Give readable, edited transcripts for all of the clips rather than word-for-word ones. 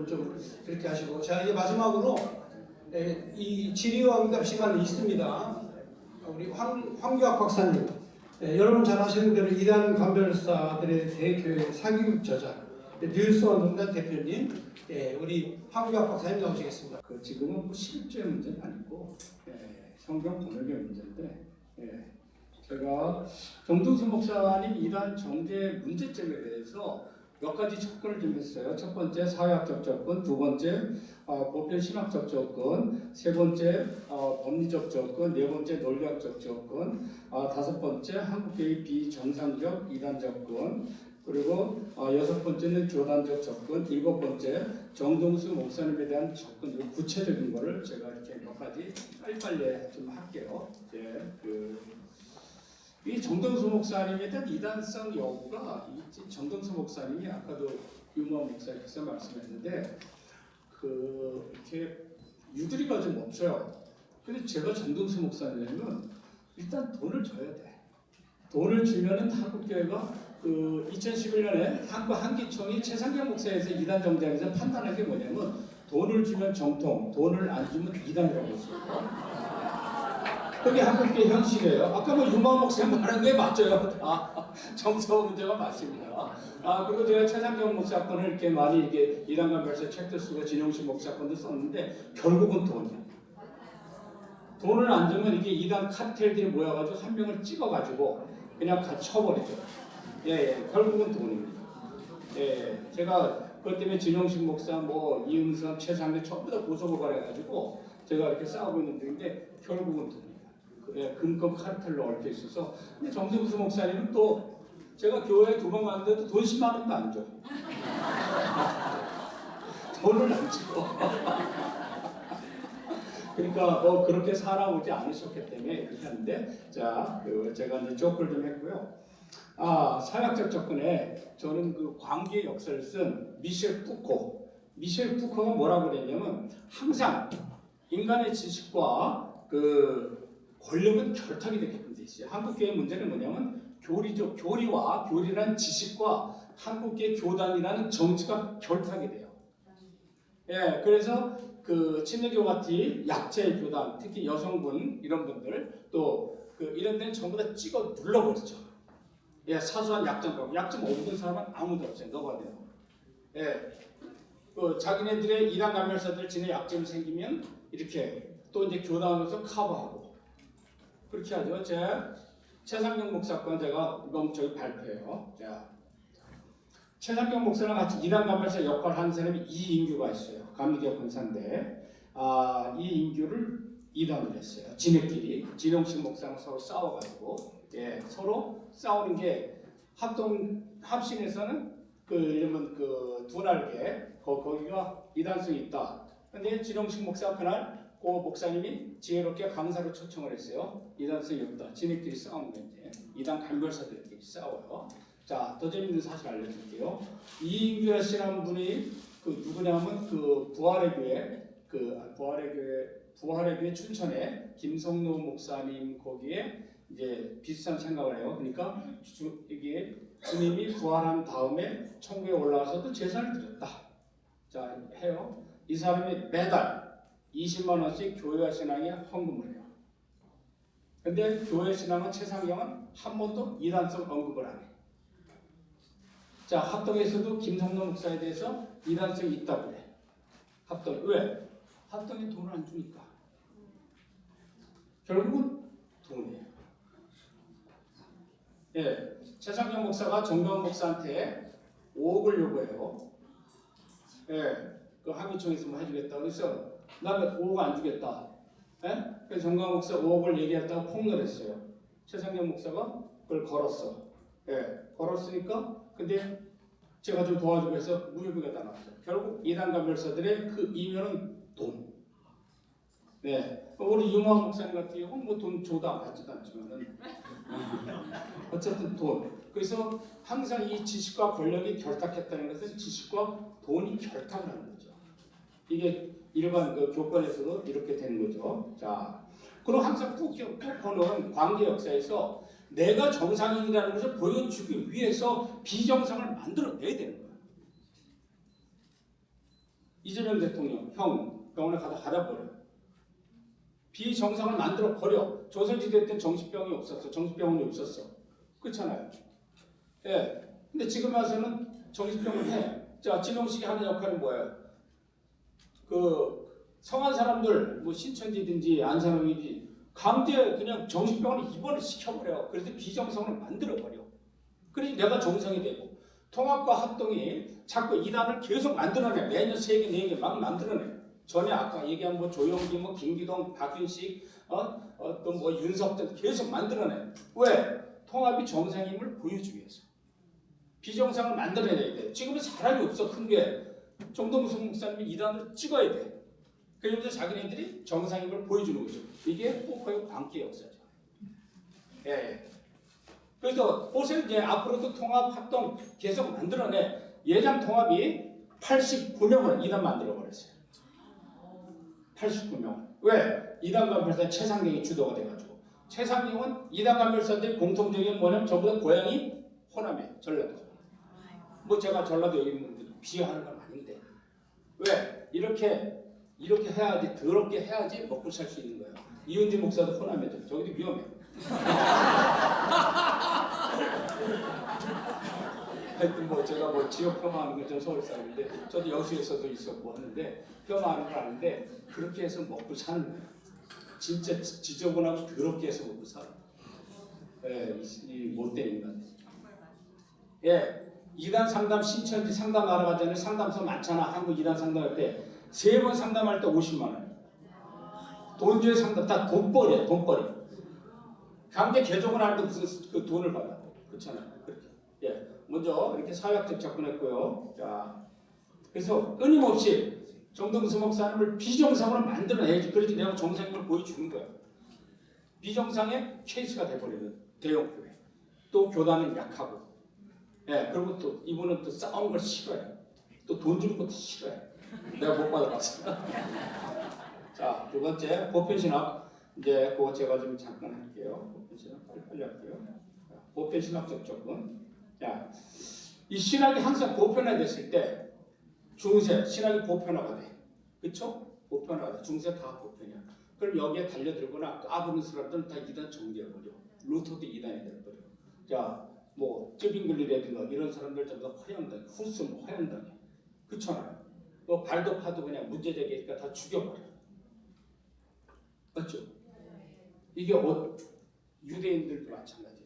좀 그렇게 하시고. 자, 이제 마지막으로 이 질의응답 시간이 있습니다. 우리 황교학 박사님, 여러분 잘 아시는 대로 이단 간별사들의 대교회 사기극 저자 닐슨 농단 대표님, 우리 황교학 박사님 나오시겠습니다. 지금은 뭐 실제 문제는 아니고 성경 번역의 문제인데, 제가 정동수 목사님 이단 정제 문제점에 대해서 몇 가지 접근을 좀 했어요. 첫 번째 사회학적 접근, 두 번째 보편 신학적 접근, 세 번째 법리적 접근, 네 번째 논리학적 접근, 다섯 번째 한국교회 비정상적 이단 접근, 그리고 여섯 번째는 교단적 접근, 일곱 번째 정동수 목사님에 대한 접근, 구체적인 거를 제가 이렇게 몇 가지 빨리빨리 좀 할게요. 이 정동수 목사님에 대한 이단성 여부가, 이 정동수 목사님이 아까도 유모 목사님께서 말씀했는데 이렇게 유두리가 좀 없어요. 근데 제가 정동수 목사님은 일단 돈을 줘야 돼. 돈을 주면은 한국교회가 2011년에 한국한기총이 최상경 목사에서 이단 정당에서 판단한 게 뭐냐면 돈을 주면 정통, 돈을 안 주면 이단이라고 했어요. 그게 한국교회 현실이에요. 아까 뭐 유마 목사님 말한 게 맞아요. 정서 문제가 맞습니다. 그리고 제가 최상경 목사 건을 이렇게 많이 이렇게 이단 간별사 책도 쓰고 진용식 목사 건도 썼는데 결국은 돈이야. 돈을 안 주면 이게 이단 카르텔들이 모여가지고 한 명을 찍어가지고 그냥 같이 쳐버리죠. 결국은 돈입니다. 제가 그것 때문에 진용식 목사, 이응선, 최상대 전부 다 고소고발해가지고 제가 이렇게 싸우고 있는 중인데 결국은 돈입니다. 금컵 카르텔로 얽혀 있어서. 근데 정동수 목사님은 또 제가 교회에 2번 갔는데도 돈 10만 원도 안 줘. 돈을 안 주고. 그러니까 그렇게 살아오지 않으셨기 때문에 그렇게 하는데, 제가 이제 조크를 좀 했고요. 사회학적 접근에 저는 관계의 역사를 쓴 미셸 푸코. 미셸 푸코가 뭐라고 그랬냐면 항상 인간의 지식과 권력은 결탁이 되게끔 돼 있어요. 한국교회 문제는 뭐냐면 교리죠. 교리란 지식과 한국교회 교단이라는 정치가 결탁이 돼요. 그래서 친례교 같이 약체 교단, 특히 여성분 이런 분들 또 이런 데는 전부 다 찍어 눌러버리죠. 사소한 약점 없는 사람은 아무도 없어요. 넣어야 돼요. 자기네들의 이단 간별사들 지네 약점이 생기면 이렇게 또 이제 교단에서 커버하고 그렇게 하죠. 최상경 목사건 제가 이번 저희 발표해요. 최상경 목사랑 같이 이단 간별사 역할을 하는 사람이 이인규가 있어요. 감리교 권사인데 이인규를 이단을 했어요. 지네끼리 진용식 목사랑 서로 싸워가지고 서로 싸우는 게 합신에서는 이러면 두 날개 거기가 이단성이 있다. 근데 진용식 목사 그날 목사님이 지혜롭게 강사로 초청을 했어요. 이단성이 없다. 지네끼리 싸우는 거 이제 이단 간별사들끼리 싸워요. 더 재밌는 사실 알려드릴게요. 이인규라시라는 분이 누구냐면 부활의 교회 춘천에 김성노 목사님 거기에 이제 비슷한 생각을 해요. 그러니까 이게 주님이 부활한 다음에 천국에 올라와서도 제사를 드렸다. 해요. 이 사람이 매달 20만 원씩 교회와 신앙에 헌금을 해요. 근데 교회 신앙은 최상경은 한 번도 이단성 언급을 안 해요. 합동에서도 김성노 목사에 대해서 이단성이 있다고 그래. 왜? 합동이 돈을 안 주니까. 결국은 돈이에요. 최상경 목사가 정광 목사한테 5억을 요구해요. 한기총에서 뭐 해주겠다. 그래서 나는 5억 안 주겠다. 그래서 정광 목사 5억을 얘기했다고 폭로했어요. 최상경 목사가 그걸 걸었어. 걸었으니까 근데 제가 좀 도와주고 해서 무효비가 다 나왔어요. 결국 이단 간별사들의 이면은 돈. 우리 유마 목사님 같은 경우는 뭐 돈 줘도 안 받지도 않지만은 어쨌든 돈. 그래서 항상 이 지식과 권력이 결탁했다는 것은 지식과 돈이 결탁을 하는 거죠. 이게 일반 교권에서도 이렇게 되는 거죠. 그럼 항상 푸코는 관계 역사에서 내가 정상인이라는 것을 보여주기 위해서 비정상을 만들어내야 되는 거예요. 이재명 대통령 형 병원에 가다 버려. 비정상을 만들어 버려. 조선시대 때 정신병이 없었어. 정신병원이 없었어. 그렇잖아요. 예. 근데 지금 와서는 정신병을 해. 자, 진홍식이 하는 역할은 뭐예요? 그 성한 사람들 뭐 신천지든지 안산홍이든지 강제 그냥 정신병원에 입원을 시켜버려. 그래서 비정상을 만들어버려. 그래서 내가 정상이 되고 통합과 합동이 자꾸 이단을 계속 만들어내. 매년 3개, 4개 막 만들어내. 전에 아까 얘기한 뭐 조영기, 뭐 김기동, 박윤식, 또 뭐 윤석열 계속 만들어내. 왜? 통합이 정상임을 보여주기 위해서. 비정상을 만들어내야 돼. 지금은 사람이 없어. 큰 게. 정동수 목사님이 이단을 찍어야 돼. 그러면서 자기네들이 정상임을 보여주는 거죠. 이게 포커의 광기 역사죠. 예. 그래서 보세요. 이제 앞으로도 통합, 합동 계속 만들어내. 예장 통합이 89명을 이단 만들어버렸어요. 89명. 왜? 이단 간별사 최상경이 주도가 돼가지고. 최상경은 이단 간별사들이 공통적인 뭐냐면 전부 다 고향이 호남이에요. 전라도. 뭐 제가 전라도 여기 있는 분들 비하하는 건 아닌데. 왜? 이렇게 해야지, 더럽게 해야지 먹고 살 수 있는 거예요. 이은지 목사도 호남이죠. 저기도 위험해요. 하여튼 뭐 제가 뭐 지역 폄하하는 건 전 서울 사람인데 저도 여수에서도 있었고 하는데 폄하하는 건 아닌데 그렇게 해서 먹고 사는 거예요. 진짜 지저분하고 더럽게 해서 먹고 살아. 예, 이 못된 인간. 예, 이단 상담 신천지 상담 알아가기 전에 상담소 많잖아. 한국 이단 상담할 때 3번 상담할 때 50만 원. 돈주의 상담 다 돈벌이야, 돈벌이. 강제 개종을 하는데 무슨 그 돈을 받아. 그렇잖아요. 그렇게. 예, 먼저 이렇게 사회학적 접근했고요. 자, 그래서 끊임없이 정동수 목사님을 비정상으로 만들어내야지. 그래야지 내가 정상임을 보여주는 거야. 비정상의 케이스가 돼버리는 대형교회. 또 교단은 약하고. 예, 그리고 또 이분은 또 싸우는 걸 싫어해. 또 돈 주는 것도 싫어해. 내가 못 받아봤어. 자, 두 번째 보편신학. 이제 그거 제가 좀 잠깐 할게요. 보편신학 빨리 할게요. 보편신학적 접근. 자, 이 신학이 항상 보편화됐을 때 중세 신학이 보편화가 돼. 그쵸? 보편화가 돼. 중세 다 보편이야. 그럼 여기에 달려들거나 까부는 사람들은 다 이단 정리해버려. 루터도 이단이 돼버려. 자, 뭐 쯔빙글리라든가 이런 사람들 전부 다 화형당해. 후스 화형당해. 그렇잖아요. 뭐 발도 파도 그냥 문제제기니까 다 죽여버려. 맞죠? 이게 유대인들도 마찬가지예요.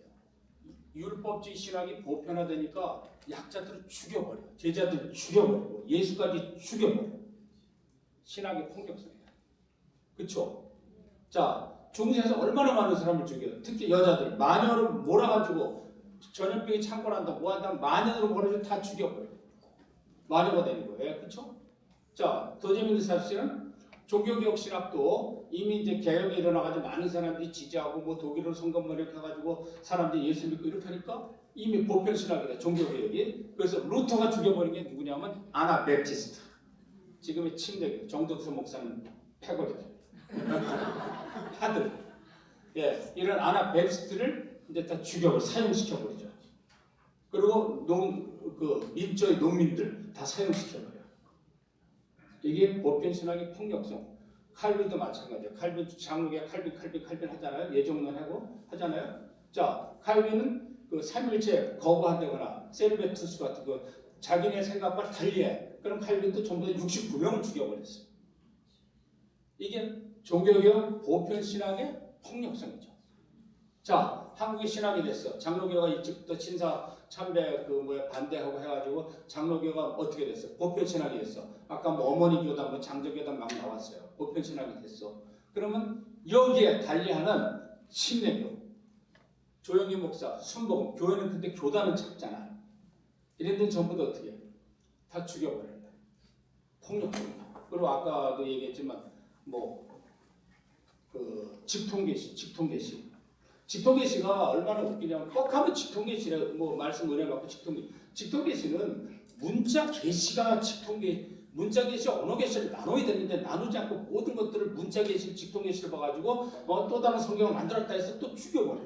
율법주의 신학이 보편화되니까 약자들을 죽여버려. 제자들 죽여버리고 예수까지 죽여버려. 신학의 폭력성이에요. 그렇죠? 자, 중세에서 얼마나 많은 사람을 죽여요. 특히 여자들 마녀를 몰아가지고 전염병이 창궐한다 뭐한다 마녀로 몰아서 다 죽여버려. 마녀가 되는 거예요. 그렇죠? 자, 더 재밌는 사실은 종교개혁 신학도 이미 이제 개혁이 일어나가지고 많은 사람들이 지지하고 뭐 독일어로 성경번역 해가지고 사람들이 예수 믿고 이렇게 하니까 이미 보편 신학이다. 종교개혁이. 그래서 루터가 죽여버린 게 누구냐면 아나베프티스트. 지금의 침례교 정덕수 목사는 패거리죠. 파들. 예, 이런 아나베프티스트를 이제 다 죽여버려 사형시켜버리죠. 그리고 민족의 농민들 다 사형시켜버려. 이게 보편 신학의 폭력성. 칼빈도 마찬가지예요. 칼빈 장로계 칼빈 하잖아요. 예정론하고 하잖아요. 자, 칼빈은 그 삼일체 거부한다거나 세르베투스 같은 거 자기네 생각과 달리해. 그럼 칼빈도 전부 다 69명을 죽여버렸어요. 이게 종교개혁 보편 신학의 폭력성이죠. 자, 한국의 신학이 됐어. 장로교가 이쪽부터 신사 참배 반대하고 해가지고 장로교가 어떻게 됐어? 보편 신학이 됐어. 아까 뭐 어머니 교단, 뭐 장조교단 막 나왔어요. 보편 신학이 됐어. 그러면 여기에 달리하는 신내교, 조영기 목사, 순복음, 교회는 근데 교단은 작잖아. 이랬더니 전부 다 어떻게 해? 다 죽여버린다. 폭력적이다. 그리고 아까도 얘기했지만 직통계시가 얼마나 웃기냐면 꼭 하면 직통계시라 말씀 은혜 받고 직통계시는 문자 계시가 문자 계시 언어 계시를 나눠야 되는데 나누지 않고 모든 것들을 문자 계시 직통계시를 봐가지고 또 다른 성경을 만들었다 해서 또 죽여버려.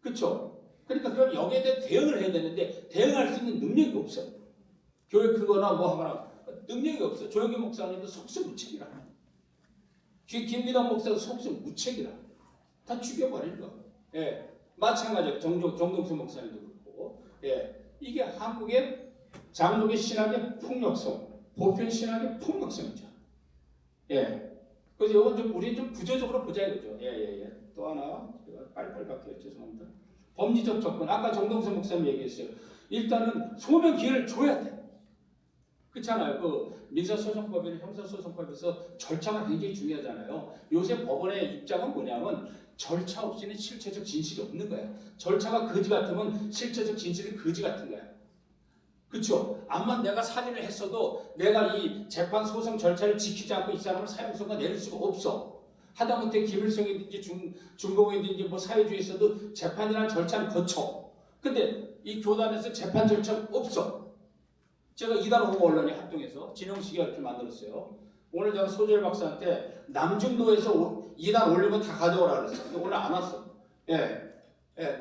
그렇죠? 그러니까 그럼 여기에 대해 대응을 해야 되는데 대응할 수 있는 능력이 없어. 교회 크거나 뭐 하거나 능력이 없어. 조영기 목사님도 속수무책이라. 김미덕 목사도 속수무책이라. 다 죽여버릴 거. 예, 마찬가지로 정동수 목사님도 그렇고. 예, 이게 한국의 장로교 신학의 폭력성, 보편 신학의 폭력성이죠. 예. 그래서 이건 좀 우리 좀 구조적으로 보자 이거죠. 예. 또 하나 제가 빨리빨리 갈게요. 죄송합니다. 법리적 접근. 아까 정동수 목사님 얘기했어요. 일단은 소명 기회를 줘야 돼. 그렇잖아요. 그 민사소송법이나 형사소송법에서 절차가 굉장히 중요하잖아요. 요새 법원의 입장은 뭐냐면 절차 없이는 실체적 진실이 없는 거예요. 절차가 거지 같으면 실체적 진실은 거지 같은 거예요. 그렇죠? 암만 내가 살인을 했어도 내가 이 재판 소송 절차를 지키지 않고 이 사람을 사형선고 내릴 수가 없어. 하다못해 김일성이든지 중공이든지 뭐 사회주의에서도 재판이라는 절차를 거쳐. 근데 이 교단에서 재판 절차가 없어. 제가 이단 호모 언론에 합동해서 진영식이 이렇게 만들었어요. 오늘 제가 소재열 박사한테 남중도에서 이단 올리고 다 가져오라 그랬어요. 근데 오늘 안 왔어. 예,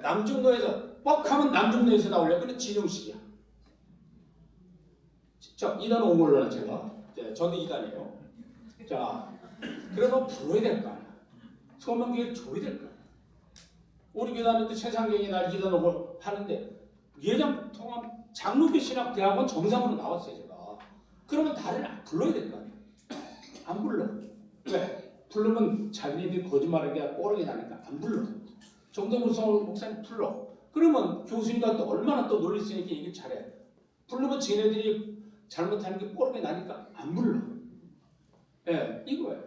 남중도에서 뻑하면 남중도에서 나올래. 근데 진영식이야. 자, 이단 호모 언론은 제가 저도 이단이에요. 자, 그러면 불러야 될 거 아니야. 소명기회를 줘야 될 거 아니야. 우리 교단에도 최상경이 날 이단 호모 하는데 예전 통합 장로교 신학대학원 정상으로 나왔어요, 제가. 그러면 나를 불러야 될 거 아니에요. 안 불러. 왜? 부르면 자기네들이 거짓말하게 뽀르게 나니까 안 불러. 정동훈 목사님 불러. 그러면 교수님과 또 얼마나 또 놀릴 수 있게 얘기를 잘해. 부르면 쟤네들이 잘못하는 게 뽀르게 나니까 안 불러. 예, 이거예요.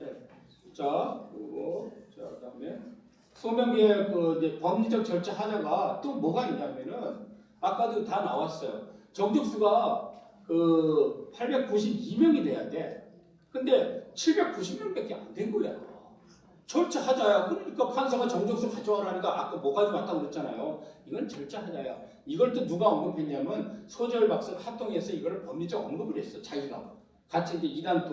예. 자, 그다음에 소명기의 그 법리적 절차 하나가 또 뭐가 있냐면은 아까도 다 나왔어요. 정족수가 그 892명이 돼야 돼. 근데 790명밖에 안 된 거야. 절차하자야. 그러니까 판사가 정족수 가져와라니까 아까 뭐 가져왔다고 그랬잖아요. 이건 절차하자야. 이걸 또 누가 언급했냐면 소재열 박사가 합동해서 이걸 법리적 언급을 했어. 자기가. 같이 이제 이단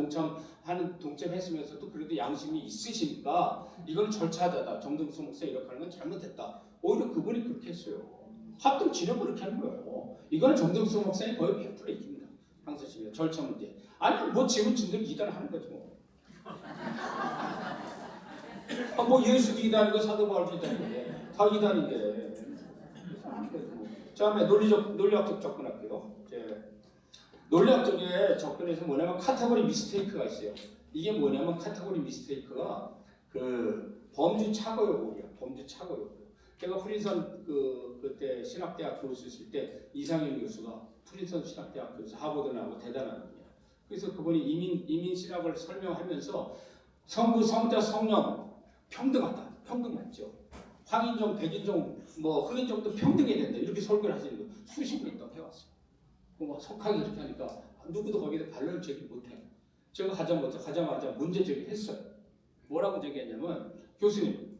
동참했으면서도 그래도 양심이 있으시니까 이건 절차하자다. 정동수 목사 이렇게 하는 건 잘못했다. 오히려 그분이 그렇게 했어요. 합동 진행을 그렇게 하는 거예요. 이거는 정동수 목사님 거의 100% 이깁니다. 항소심의 절차 문제. 아니 뭐 지금 진들 이단 하는 거지 뭐. 뭐 예수도 이단이고 사도바울도 이단인데 다 이단인데. 다음에 논리학적 접근할게요. 논리학적인 접근에서 뭐냐면 카테고리 미스테이크가 있어요. 이게 뭐냐면 카테고리 미스테이크가 그 범주 착오요구야. 범주 착오요구. 제가 프린스턴 그때 신학대학 교수 있을 때 이상현 교수가 프린스턴 신학대학 교수 하버드 나오고 대단한 분이야. 그래서 그분이 이민 신학을 설명하면서 성부, 성자, 성령 평등하다. 평등 맞죠. 황인종, 백인종, 뭐 흑인종도 평등해야 된다. 이렇게 설교를 하시는 거 수십 년 동안 해왔어요. 뭐 속하게 이렇게 하니까 누구도 거기에 반론을 제기 못해. 제가 가자마자 문제 제기했어요. 뭐라고 제기했냐면 교수님,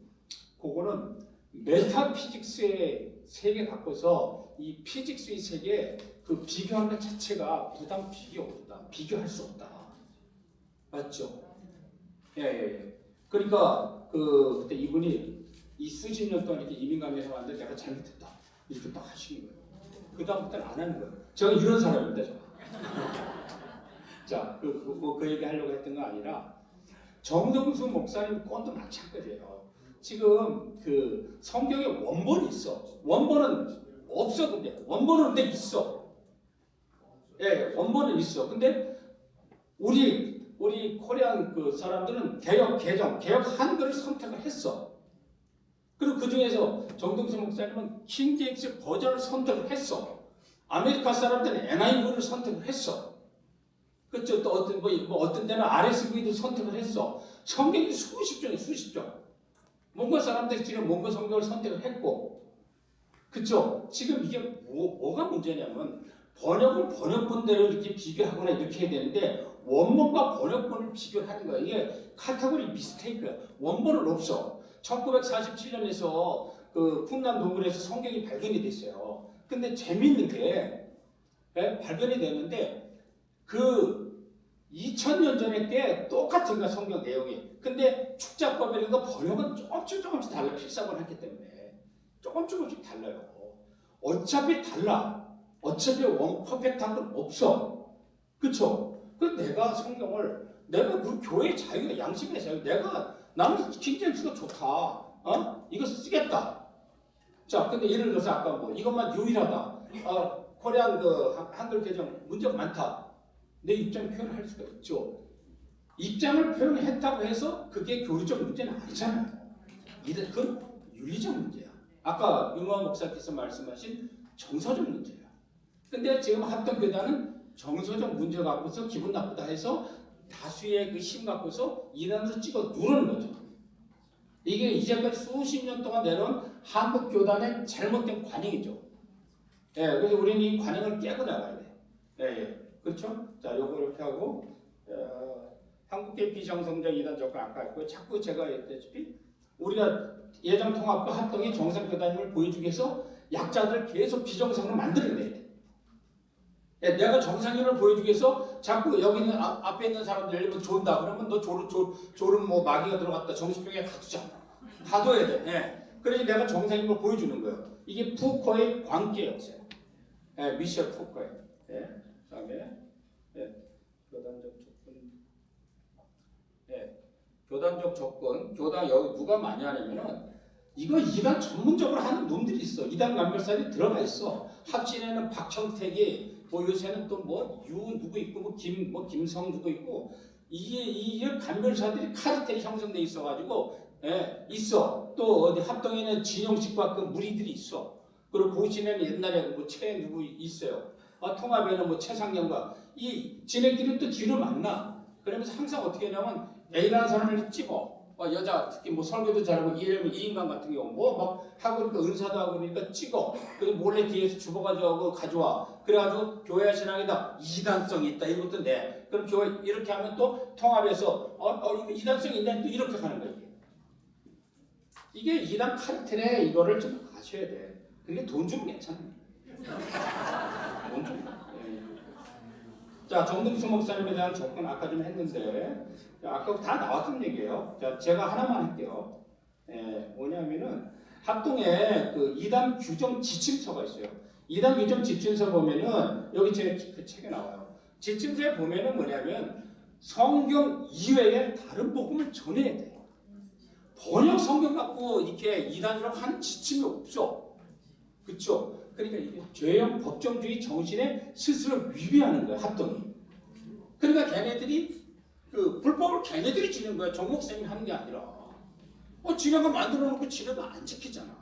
그거는 메타피직스의 세계 갖고서 이 피직스의 세계 그 비교하는 것 자체가 부당 비교다. 비교할 수 없다. 맞죠? 예. 그러니까 그때 이분이 이 수십 년 동안 이렇게 이민 가면서 왔는데 내가 잘못했다. 이렇게 딱 하시는 거예요. 그 다음부터는 안 하는 거예요. 제가 이런 사람입니다, 제가. 자, 그 얘기 하려고 했던 거 아니라 정동수 목사님 건도 마찬가지예요. 지금 그 성경에 원본이 있어. 원본은 없어, 근데 원본은 근데 있어. 예, 원본은 있어. 근데 우리 코리안 그 사람들은 개혁 한글을 선택을 했어. 그리고 그 중에서 정동수 목사님은 킹 제임스 버전을 선택을 했어. 아메리카 사람들은 NIV를 선택을 했어. 그렇죠. 또 어떤 데는 RSV도 선택을 했어. 성경이 수십 종. 몽고 사람들이 지금 몽고 성경을 선택을 했고, 그렇죠. 지금 이게 뭐가 문제냐면 번역은 번역본대로 이렇게 비교하거나 이렇게 해야 되는데 원본과 번역본을 비교하는 거야. 이게 카테고리 미스테이크야. 원본은 없어. 1947년에서 그 풍남 동굴에서 성경이 발견이 됐어요. 근데 재밌는 게 발견이 됐는데 그 2000년 전에 꽤 똑같은 거야, 성경 내용이. 근데 축자법이라는 번역은 조금씩 달라. 필사본을 했기 때문에 조금씩 달라요. 어차피 달라. 어차피 퍼펙트한 건 없어. 그쵸? 그 내가 성경을 내가 그 교회 자유가 양심의 자유 나는 킹제임스가 좋다. 이거 쓰겠다. 자, 근데 예를 들어서 아까 뭐 이것만 유일하다. 코리안 한글 개정 문제가 많다. 내 입장 표현할 수가 있죠. 입장을 표현했다고 해서 그게 교리적 문제는 아니잖아요. 그건 윤리적 문제야. 아까 윤호환 목사께서 말씀하신 정서적 문제야. 근데 지금 합동교단은 정서적 문제 갖고서 기분 나쁘다 해서 다수의 그 힘 갖고서 이단으로 찍어 누르는 거죠. 이게 이제까지 수십 년 동안 내려온 한국 교단의 잘못된 관행이죠. 예, 그래서 우리는 이 관행을 깨고 나가야 돼. 예. 그렇죠? 자, 요거 이렇게 하고 한국계 비정성적 이단 접근 아까 했고 자꾸 제가 얘기했다시피 우리가 예정 통합과 합동의 정상교단임을 보여주기 위해서 약자들 계속 비정상으로 만들어내야 돼. 예, 내가 정상임을 보여주기 위해서 자꾸 여기 있는 앞에 있는 사람들 예를 들면 존다 그러면 너 졸음 뭐 마귀가 들어갔다 정신병에 가두자. 가둬야 돼. 예. 그래서 내가 정상임을 보여주는 거예요. 이게 푸코의 광기 역사예요. 예, 미셸 푸코의. 예. 그다음에 교단적 접근. 교단적 접근. 교단 여기 누가 많이 하냐면은 이거 이단 전문적으로 하는 놈들이 있어. 이단 간별사들이 들어가 있어. 합진에는 박청택이 뭐 요새는 또 뭐 유 누구 있고 뭐 김성 누구 있고 이게 간별사들이 카르텔이 형성돼 있어가지고 있어. 또 어디 합동에는 진영식과 그 무리들이 있어. 그리고 고신에는 옛날에 뭐 최 누구 있어요. 통합에는 뭐 최상경과 이 지네끼리 또 뒤로 만나. 그러면서 항상 어떻게 하냐면 A라는 사람을 찍어. 여자 특히 뭐 설교도 잘하고 이인간 같은 경우 뭐 막 하고 그러니까 은사도 하고 그러니까 찍어. 그래서 몰래 뒤에서 주워가지고 가져와. 그래가지고 교회 신앙이다 이단성이 있다 이것도 내. 그럼 교회 이렇게 하면 또 통합에서 이거 이단성이 있네 또 이렇게 하는 거야. 이게 이단 카르텔에 이거를 좀 아셔야 돼. 근데 돈 주면 괜찮아. 돈 주면. 자, 정동수 목사님에 대한 접근 아까 좀 했는데 아까 다 나왔던 얘기예요. 자, 제가 하나만 할게요. 뭐냐면은 합동에 그 이단 규정 지침서가 있어요. 이단 규정 지침서 보면은 여기 제 그 책에 나와요. 지침서에 보면은 뭐냐면 성경 이외에 다른 복음을 전해야 돼. 번역 성경 갖고 이렇게 이단으로 하는 지침이 없어. 그렇죠? 그러니까 이게 죄형 법정주의 정신에 스스로 위배하는 거야, 합동이. 그러니까 걔네들이 그 불법을 걔네들이 지는 거야. 정 목사님이 하는 게 아니라. 지네가 만들어 놓고 지네도 안 지키잖아.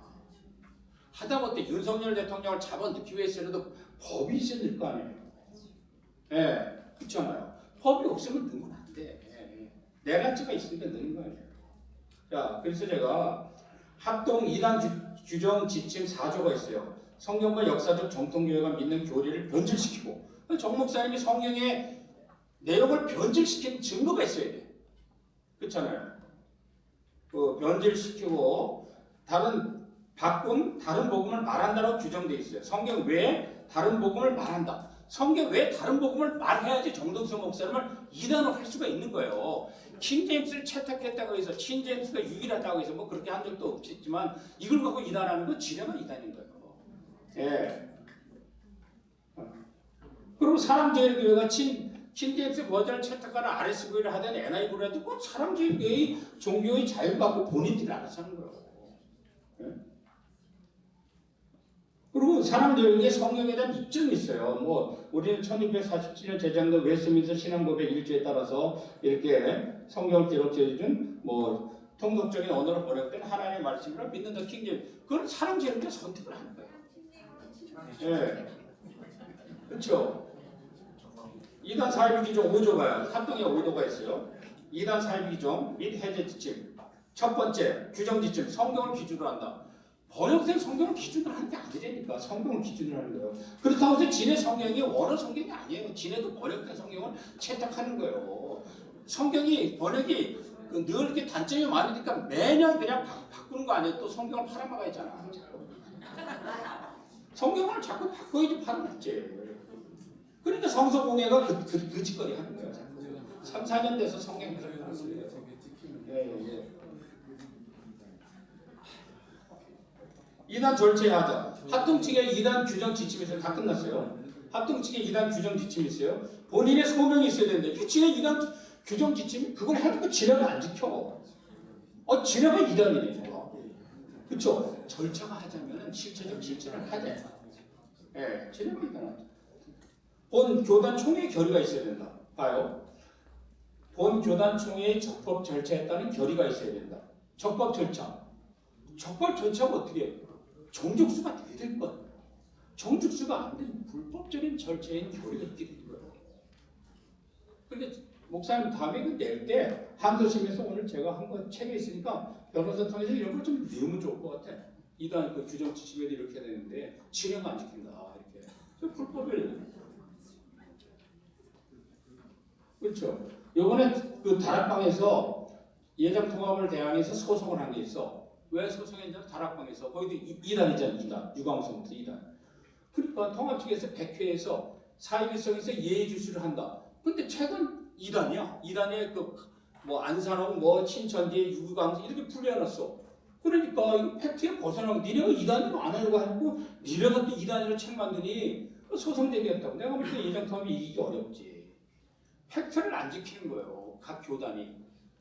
하다못해 윤석열 대통령을 잡아넣기 위해서라도 법이 있어야 될 거 아니에요. 그렇잖아요. 법이 없으면 넣으면 안 돼. 내란죄가 있으니까 넣는 거 아니에요. 자, 그래서 제가 합동 2단 규정 지침 4조가 있어요. 성경과 역사적 정통교회가 믿는 교리를 변질시키고 정 목사님이 성경의 내용을 변질시킨 증거가 있어야 돼. 그렇잖아요. 변질시키고 다른 복음을 말한다라고 규정돼 있어요. 성경 외에 다른 복음을 말한다. 성경 외에 다른 복음을 말해야지 정동수 목사님을 이단으로 할 수가 있는 거예요. 킹제임스를 채택했다고 해서 킹제임스가 유일하다고 해서 뭐 그렇게 한 적도 없겠지만 이걸 갖고 이단하는 건 지네가 이단인 거예요. 그리고 사랑제일교회가 킹제임스 버전을 채택하는 RSV를 하던 NIV라도 뭐 사랑제일교회의 종교의 자유를 갖고 본인들이 알아서 하는 거예요. 그리고 사람들에게 성경에 대한 입증이 있어요. 뭐 우리는 1647년 제정된 웨스트민스터 신앙고백 1조에 따라서 이렇게 성경을 기록해준 뭐 통속적인 언어로 번역된 하나님의 말씀을 믿는다 킹제임스. 그건 사람들에게 선택을 하는 거예요. 그렇죠. 2단 사회비 규정 5조가요. 합동에 5조가 있어요. 2단 사회비 규정 및 해제 지침. 첫 번째 규정 지침 성경을 기준으로 한다. 번역된 성경을 기준으로 하는 게 아니라니까. 성경을 기준으로 하는 거예요. 그렇다고 해서 지네 성경이 원어 성경이 아니에요. 지네도 번역된 성경을 채택하는 거예요. 성경이 번역이 늘 이렇게 단점이 많으니까 매년 그냥 바꾸는 거 아니에요. 또 성경을 팔아먹어야잖아. 성경을 자꾸 바꿔야지 팔아먹지. 그러니까 성서공예가 그 짓거리 하는 거예요. 3, 4년 돼서 성경 그렇게 하는 거예요. 이단 절제하자. 합동 측의 이단 규정 지침이 있어요. 다 끝났어요. 합동 측의 이단 규정 지침이 있어요. 본인의 소명이 있어야 되는데 이 지네 이단 규정 지침이 그걸 해놓고 지네가 안 지켜. 지네가 이단이네 저거. 그렇죠? 절차가 하자면은 실체적 질체를 하자. 예, 지네가 이단하죠. 본 교단 총회의 결의가 있어야 된다. 봐요. 본 교단 총회의 적법 절차에 따른 결의가 있어야 된다. 적법 절차. 적법 절차가 어떻게 해요? 정족수가 돼야 될 것. 정족수가 안 되면 불법적인 절차인 결의가 있게 되는 거예요. 그런데 목사님 다음에 그 낼 때 한도심에서 오늘 제가 한 거 책에 있으니까 변호사 통해서 이런 걸 좀 내면 좋을 것 같아. 이단 그 규정 지침에도 이렇게 되는데 진행 안 지킨다 이렇게. 저 불법을. 그렇죠. 요번에 그 다락방에서 예장 통합을 대항해서 소송을 한 게 있어. 왜 소송했냐면 다락방에서 거기도 2단이잖아. 2단. 유광수부터 2단. 그러니까 통합 측에서 100회에서 사회일성에서 예의주시를 한다. 근데 최근 2단이야. 2단에 그 뭐 안산홍, 뭐 친천지, 유광수 이렇게 분류해놨어. 그러니까 이 팩트에 벗어나고 니네가 2단으로 안 하려고 하고 니네가 또 2단으로 책 만드니 소송 제기했다고. 내가 볼 때 예장 통합이 이기기 어렵지. 팩트를 안 지키는 거예요. 각 교단이.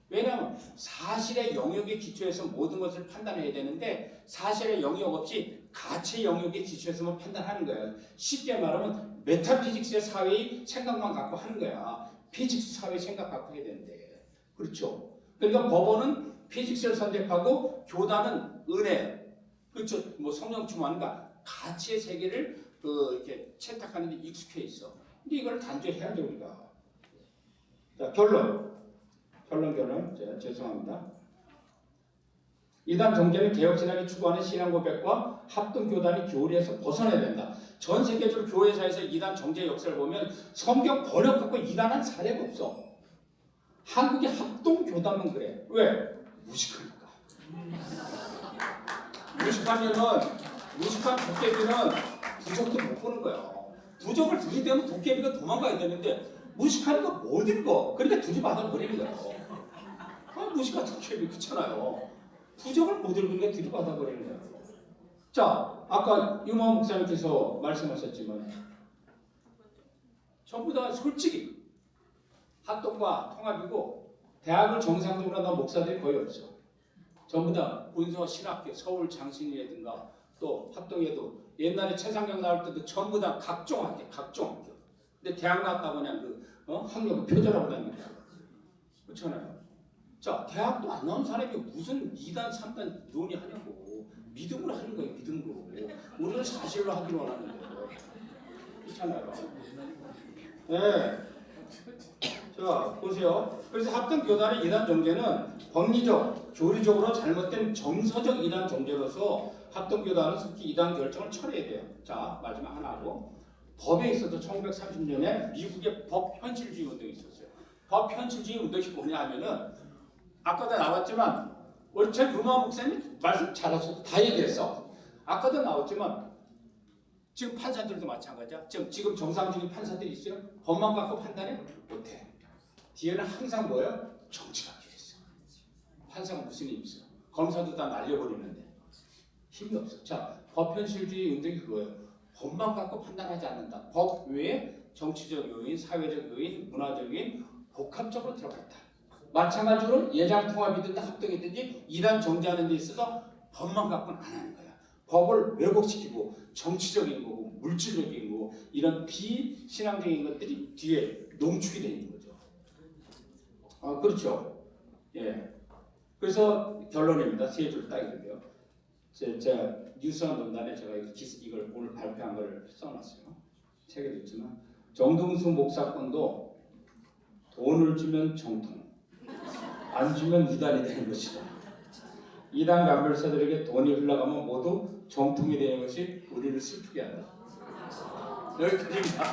왜냐하면 사실의 영역에 기초해서 모든 것을 판단해야 되는데 사실의 영역 없이 가치 영역에 기초해서만 판단하는 거예요. 쉽게 말하면 메타피직스의 사회의 생각만 갖고 하는 거야. 피직스 사회의 생각 갖고 해야 되는데. 그렇죠. 그러니까 법원은 피직스를 선택하고 교단은 은혜. 그렇죠. 뭐 성령 충만과 가치의 세계를 이렇게 채택하는 데 익숙해 있어. 근데 이걸 단죄해야 돼 우리가. 자, 결론. 제가 죄송합니다. 이단 정제는 개혁신학이 추구하는 신앙 고백과 합동교단이 교리에서 벗어나야 된다. 전 세계적으로 교회사에서 이단 정제 역사를 보면 성경 번역 갖고 이단한 사례가 없어. 한국의 합동교단은 그래. 왜? 무식하니까. 무식한 도깨비는 부적도 못 보는 거야. 부적을 들이대면 도깨비가 도망가야 되는데 무식하니까 못 읽어. 그러니까 들이받아 버리는 거예요. 무식한 도깨비 그렇잖아요. 부적을 못 읽으니까 들이받아 버리는 거예요. 자, 아까 유마 목사님께서 말씀하셨지만 전부 다 솔직히 합동과 통합이고 대학을 정상적으로 한다는 목사들이 거의 없어. 전부 다 문서 신학교 서울 장신이라든가 또 합동에도 옛날에 최상경 나올 때도 전부 다 각종 학교. 근데 대학 나왔다 그냥 학력을 표절하고 다니는 거야. 그렇잖아요. 자, 대학도 안 나온 사람이 무슨 2단, 3단 논의하냐고. 믿음으로 하는 거예요, 믿음으로. 우리는 사실로 하기로 하는데. 그렇잖아요. 네. 자, 보세요. 그래서 합동교단의 이단 정제는 법리적, 교리적으로 잘못된 정서적 이단 정제로서 합동교단은 속히 이단 결정을 철회해야 돼요. 자, 마지막 하나 하고. 법에 있어서 1930년에 미국의 법현실주의 운동이 있었어요. 법현실주의 운동이 뭐냐 하면은 아까도 나왔지만 우리 제 루마 목사님 말씀 잘하셔서 다 얘기했어. 아까도 나왔지만 지금 판사들도 마찬가지야. 지금 정상적인 판사들이 있어요. 법만 갖고 판단해? 못해. 뒤에는 항상 뭐예요? 정치가 끼어있어. 판사가 무슨 힘이 있어? 검사도 다 날려버리는데 힘이 없어. 자, 법현실주의 운동이 그거예요. 법만 갖고 판단하지 않는다. 법 외에 정치적 요인, 사회적 요인, 문화적 요인 복합적으로 들어가 있다. 마찬가지로 예장 통합이든지 합동이든지 이단 정제하는 데 있어서 법만 갖고는 안 하는 거야. 법을 왜곡시키고 정치적인 거고 물질적인 거고 이런 비신앙적인 것들이 뒤에 농축이 되어 있는 거죠. 그렇죠. 예. 그래서 결론입니다. 세 줄 딱 이렇게요. 제가 뉴스한 논단에 제가 이걸 오늘 발표한 걸 써놨어요. 책에도 있지만 정동수 목사건도 돈을 주면 정통, 안 주면 이단이 되는 것이다. 이단 간별사들에게 돈이 흘러가면 모두 정통이 되는 것이 우리를 슬프게 한다. 여기까지입니다.